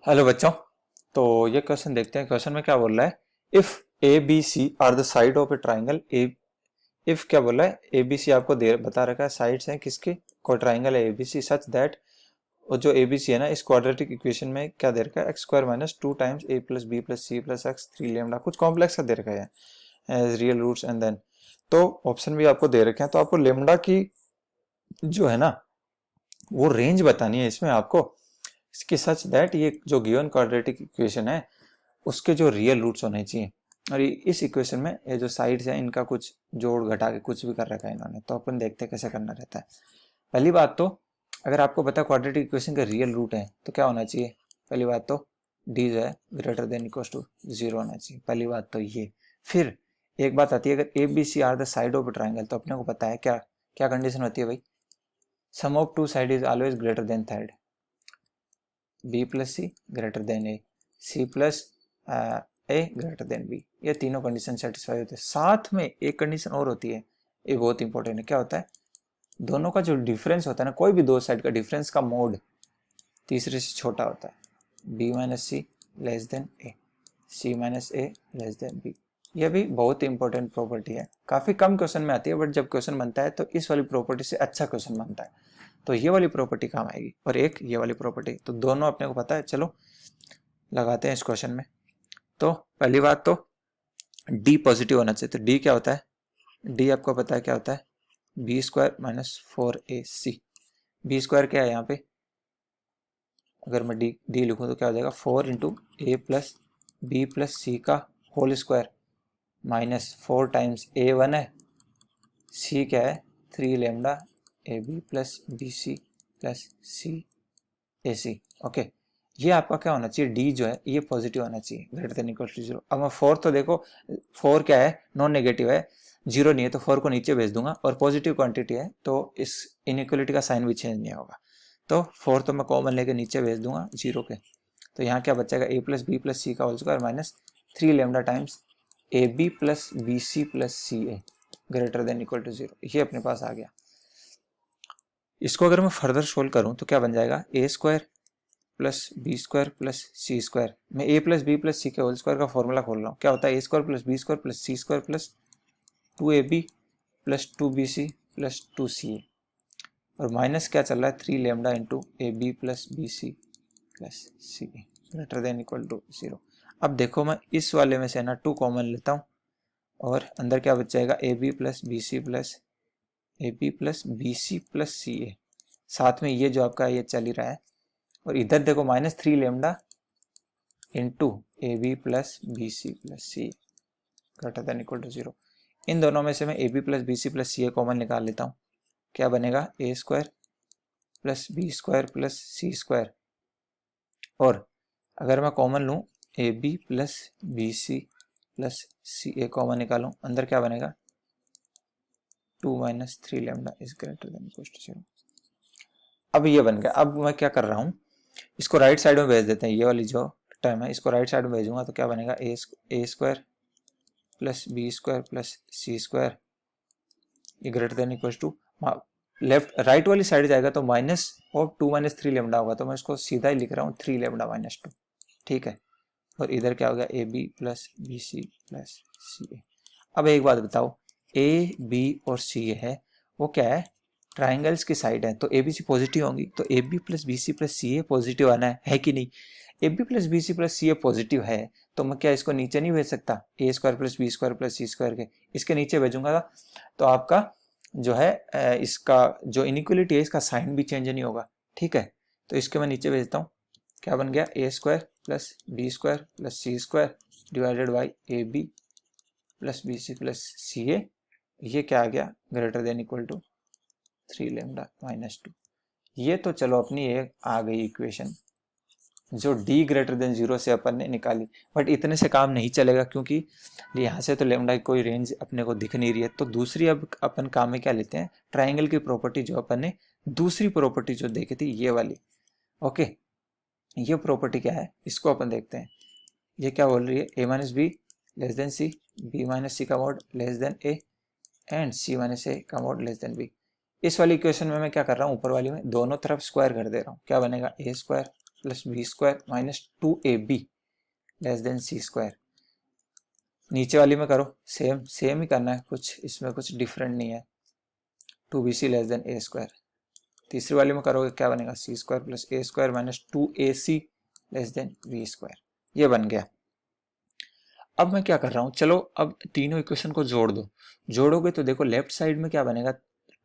Hello बच्चों। तो ये क्वेश्चन देखते हैं। क्वेश्चन में क्या बोल रहा है, if A B C are the side of a triangle A. If क्या बोल रहा है, ए बी सी आपको दे बता रखा है, साइड्स हैं किसकी, कोई ट्राइंगल है ए बी सी सच दैट, और जो ए बी सी है ना, इस क्वाड्रेटिक इक्वेशन में क्या दे रखा है, x square minus two times a plus B plus c plus x three lambda, कुछ कॉम्प्लेक्स का दे रखा है as real roots and then. तो ऑप्शन भी आपको दे रखे हैं, तो आपको लेमडा की जो है ना वो रेंज बतानी है इसमें आपको, इसकी सच दैट ये जो गिवन क्वाड्रेटिक इक्वेशन है उसके जो रियल रूट्स होने चाहिए। और इस इक्वेशन में ये जो साइड्स है इनका कुछ जोड़ घटा के कुछ भी कर रखा है इन्होंने, तो अपन देखते हैं कैसे करना रहता है। पहली बात तो, अगर आपको पता है क्वाड्रेटिक इक्वेशन का रियल रूट है तो क्या होना चाहिए, पहली बात तो डी जो है greater than equal to zero होना चाहिए, पहली बात तो ये। फिर एक बात आती है, अगर A B C are the side of triangle, तो अपने को पता है क्या क्या कंडीशन होती है भाई, sum of two side is always greater than third, b plus c greater than a, c plus a greater than b, ये तीनों कंडीशन सेटिस्फाई होते हैं। साथ में एक कंडीशन और होती है, ये बहुत इंपॉर्टेंट है, क्या होता है, दोनों का जो डिफरेंस होता है ना, कोई भी दो साइड का डिफरेंस का मोड तीसरे से छोटा होता है, B minus C less than a, C minus A less than B. यह भी बहुत इंपॉर्टेंट प्रॉपर्टी है, काफी कम क्वेश्चन में आती है, बट जब क्वेश्चन बनता है तो इस वाली प्रॉपर्टी से अच्छा क्वेश्चन बनता है, तो ये वाली प्रॉपर्टी काम आएगी और एक ये वाली प्रॉपर्टी, तो दोनों अपने को पता है। चलो लगाते हैं इस क्वेश्चन में। तो पहली बात तो d पॉजिटिव होना चाहिए, तो d क्या होता है, d आपको पता है क्या होता है, बी स्क्वायर माइनस फोर ए सी। बी स्क्वायर क्या है यहाँ पे, अगर मैं d लिखूँ तो क्या हो जाएगा, four into A plus B plus C का whole square minus four times A one है, सी क्या है three lambda A B plus B C plus C A C. Okay, ये आपका क्या होना चाहिए, डी जो है ये पॉजिटिव होना चाहिए, greater than equal to zero. अब मैं फोर तो देखो, फोर क्या है, नॉन नेगेटिव है, जीरो नहीं है, तो फोर को नीचे भेज दूंगा, और पॉजिटिव क्वांटिटी है तो इस इनइक्वलिटी का साइन भी चेंज नहीं होगा, तो फोर तो मैं कॉमन लेके नीचे भेज दूंगा जीरो के, तो यहाँ क्या बचेगा, A plus B plus C का whole square minus three lambda times A B plus B C plus C A greater than equal to zero, ये अपने पास आ गया। इसको अगर मैं फर्दर सोल्व करूं तो क्या बन जाएगा, a square plus b square plus c square, मैं a plus B plus c के होल स्क्वायर का फॉर्मूला खोल रहा हूँ, क्या होता है, a square plus b square plus c square plus two a B plus two b C plus two c a, और माइनस क्या चल रहा है, three lambda into a B plus B C plus C A greater than equal to zero. अब देखो मैं इस वाले में से ना टू कॉमन लेता हूँ, और अंदर क्या बच जाएगा, a B plus B C plus a B plus B C plus C a, साथ में ये जो आपका ये चल ही रहा है, और इधर देखो minus three lambda into a B plus B C plus c greater than equal to zero. इन दोनों में से मैं a B plus B C plus C a common निकाल लेता हूँ, क्या बनेगा, a square plus b square plus c square, और अगर मैं कॉमन लूँ a B plus B C plus C a common निकालूँ, अंदर क्या बनेगा, two minus three lambda is greater than equal to zero. अब ये बन गया। अब मैं क्या कर रहा हूँ, इसको राइट साइड में भेज देते हैं, ये वाली जो टर्म है इसको राइट साइड में भेजूंगा, तो क्या बनेगा, a square plus b square plus c square ये greater than equal to, left right वाली साइड जाएगा तो minus of two minus three lambda होगा, तो मैं इसको सीधा ही लिख रहा हूँ थ्री लेमडा माइनस टू, ठीक है, और इधर क्या हो गया, a B plus B C plus C a. अब एक बात बताओ, ए बी और सी है वो क्या है, ट्राइंगल्स की साइड है, तो ए बी सी पॉजिटिव होंगी, तो a B plus B C plus C a positive आना है कि नहीं, a B plus B C plus C a positive है, तो मैं क्या इसको नीचे नहीं भेज सकता, a square plus b square plus c square के, इसके नीचे भेजूंगा तो आपका जो है इसका जो इनइक्वलिटी है इसका साइन भी चेंज नहीं होगा, ठीक है, तो इसके मैं नीचे भेजता हूँ, क्या बन गया, a square plus b square plus c square divided by a B plus B C plus C a, ये क्या आ गया, greater than equal to three lambda minus two. ये तो चलो अपनी एक आ गई इक्वेशन जो d ग्रेटर देन जीरो से अपन ने निकाली, बट इतने से काम नहीं चलेगा क्योंकि यहाँ से तो लेमडा की कोई रेंज अपने को दिख नहीं रही है, तो दूसरी अब अपन काम में क्या लेते हैं, ट्राइंगल की प्रॉपर्टी जो अपन ने दूसरी प्रॉपर्टी जो देखी थी ये वाली। ओके, ये प्रॉपर्टी क्या है इसको अपन देखते हैं, ये क्या बोल रही है, a minus b less than c, b minus c का mod less than a and c minus a का मोड लेस देन बी। इस वाली इक्वेशन में मैं क्या कर रहा हूँ, ऊपर वाली में दोनों तरफ स्क्वायर कर दे रहा हूँ, क्या बनेगा, a square plus b square minus 2ab less than c square. नीचे वाली में करो सेम सेम ही करना है, कुछ इसमें कुछ डिफरेंट नहीं है। 2bc लेस देन ए स्क्वायर। तीसरी वाली में करोगे क्या बनेगा, c square plus a square minus 2ac less than b square. ये बन गया। अब मैं क्या कर रहा हूँ, चलो अब तीनों इक्वेशन को जोड़ दो। जोड़ोगे तो देखो लेफ्ट साइड में क्या बनेगा,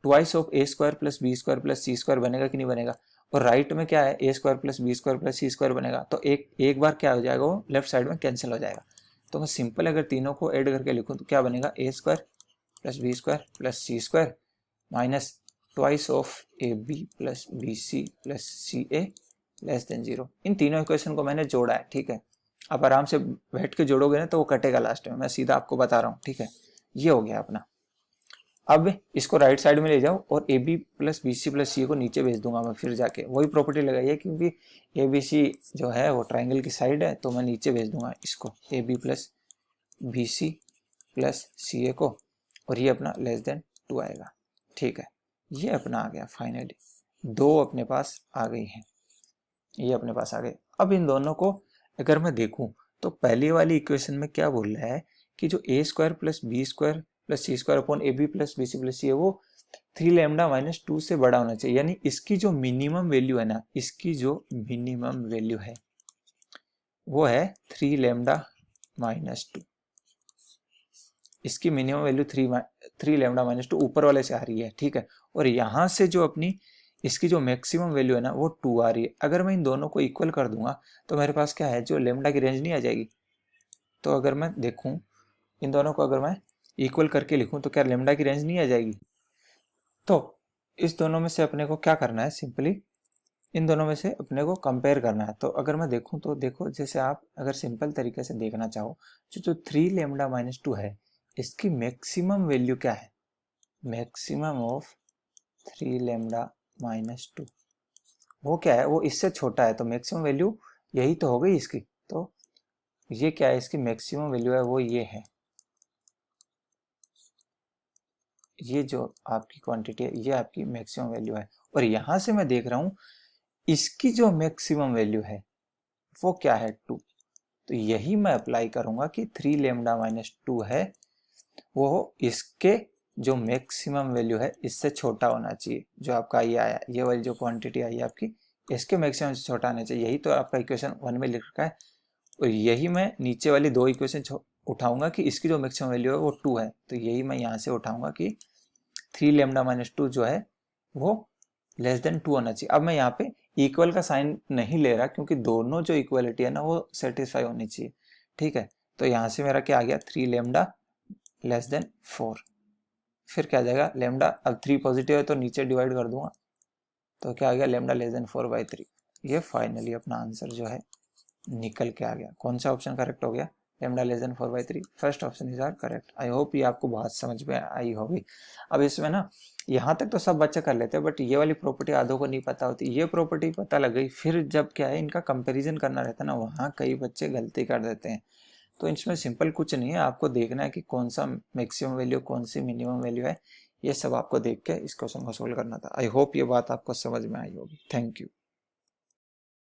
twice of a square plus b square plus c square बनेगा कि नहीं बनेगा। और राइट में क्या है, a square plus b square plus c square बनेगा। तो एक बार क्या हो जाएगा, वो लेफ्ट साइड में कैंसिल हो जाएगा। तो मैं सिंपल अगर तीनों को ऐड करके लिखूँ तो क्या बनेगा, a square plus b square plus c square minus twice of a B plus B C plus C a less than 0। इन तीनों इक्वेशन को मैंने जोड़ा है, ठीक है। आप आराम से बैठ के जोड़ोगे ना तो वो कटेगा लास्ट में, मैं सीधा आपको बता रहा हूँ, ठीक है। ये हो गया अपना। अब इसको राइट साइड में ले जाओ और a B plus B C plus c को नीचे भेज दूंगा मैं, फिर जाके वही प्रॉपर्टी लगाई है, क्योंकि ए बी सी जो है वो ट्राइंगल की साइड है, तो मैं नीचे भेज दूंगा इसको a B plus B C plus C a को, और ये अपना लेस देन 2 आएगा, ठीक है। ये अपना आ गया फाइनली, दो अपने पास आ गई हैं, ये अपने पास आ गए। अब इन दोनों को अगर मैं देखूं तो पहली वाली इक्वेशन में क्या बोल रहा है कि जो a square plus b square plus c square upon a B plus B C plus c है वो 3 लैम्डा माइनस 2 से बड़ा होना चाहिए। यानी इसकी जो मिनिमम वैल्यू है ना, इसकी जो मिनिमम वैल्यू है वो है 3 लैम्डा माइनस 2। इसकी मिनिमम वैल्यू 3 लैम्डा माइनस 2 ऊपर वाले से आ रही है, ठीक है। और यहाँ से जो अपनी इसकी जो मैक्सिमम वैल्यू है ना वो 2 आ रही है। अगर मैं इन दोनों को इक्वल कर दूंगा तो मेरे पास क्या है, जो लेमडा की रेंज नहीं आ जाएगी। तो अगर मैं देखूं इन दोनों को अगर मैं इक्वल करके लिखूं तो क्या लेमडा की रेंज नहीं आ जाएगी। तो इस दोनों में से अपने को क्या करना है, सिंपली इन दोनों में से अपने को कंपेयर करना है। तो अगर मैं देखूं तो देखो, जैसे आप अगर सिंपल तरीके से देखना चाहो, जो 3 लेमडा माइनस 2 है इसकी मैक्सिमम वैल्यू क्या है, मैक्सिमम ऑफ 3 लेमडा माइनस 2 वो क्या है, वो इससे छोटा है। तो मैक्सिमम वैल्यू यही तो हो गई इसकी। तो ये क्या है, इसकी मैक्सिमम वैल्यू है वो ये है, ये जो आपकी क्वांटिटी है ये आपकी मैक्सिमम वैल्यू है। और यहां से मैं देख रहा हूं इसकी जो मैक्सिमम वैल्यू है वो क्या है, 2। तो यही मैं अप्लाई करूंगा कि 3 लेमडा माइनस 2 है वो इसके जो मैक्सिमम वैल्यू है इससे छोटा होना चाहिए। जो आपका ये आया, ये वाली जो क्वांटिटी आई आपकी, इसके मैक्सिमम से छोटा होना चाहिए। यही तो आपका इक्वेशन 1 में लिख रखा है। और यही मैं नीचे वाली दो इक्वेशन उठाऊंगा कि इसकी जो मैक्सिमम वैल्यू है वो 2 है। तो यही मैं यहाँ से उठाऊंगा कि 3 लेमडा माइनस 2 जो है वो लेस देन 2 होना चाहिए। अब मैं यहाँ पे इक्वल का साइन नहीं ले रहा, क्योंकि दोनों जो इक्वलिटी है ना वो सेटिस्फाई होनी चाहिए, ठीक है। तो यहाँ से मेरा क्या आ गया, 3 लेमडा लेस देन 4। फिर क्या आ जाएगा, लेमडा अब 3 पॉजिटिव है तो नीचे डिवाइड कर दूंगा, तो क्या आ गया, लेमडा लेस देन 4/3। ये फाइनली अपना आंसर जो है निकल के आ गया। कौन सा ऑप्शन करेक्ट हो गया, lambda less than 4/3, first option is are correct. I hope ये आपको बात समझ में आई होगी। अब इसमें ना यहाँ तक तो सब बच्चे कर लेते हैं, बट ये वाली प्रॉपर्टी आधों को नहीं पता होती। ये प्रॉपर्टी पता लग गई, फिर जब क्या है इनका कंपैरिजन करना रहता है ना, वहाँ कई बच्चे गलती कर देते हैं। तो इसमें सिंपल कुछ नहीं है, आपको देखना है कि कौन सा मैक्सिमम वैल्यू कौन सी मिनिमम वैल्यू है, ये सब आपको देख के इस क्वेश्चन को सोल्व करना था। आई होप ये बात आपको समझ में आई होगी। Thank you.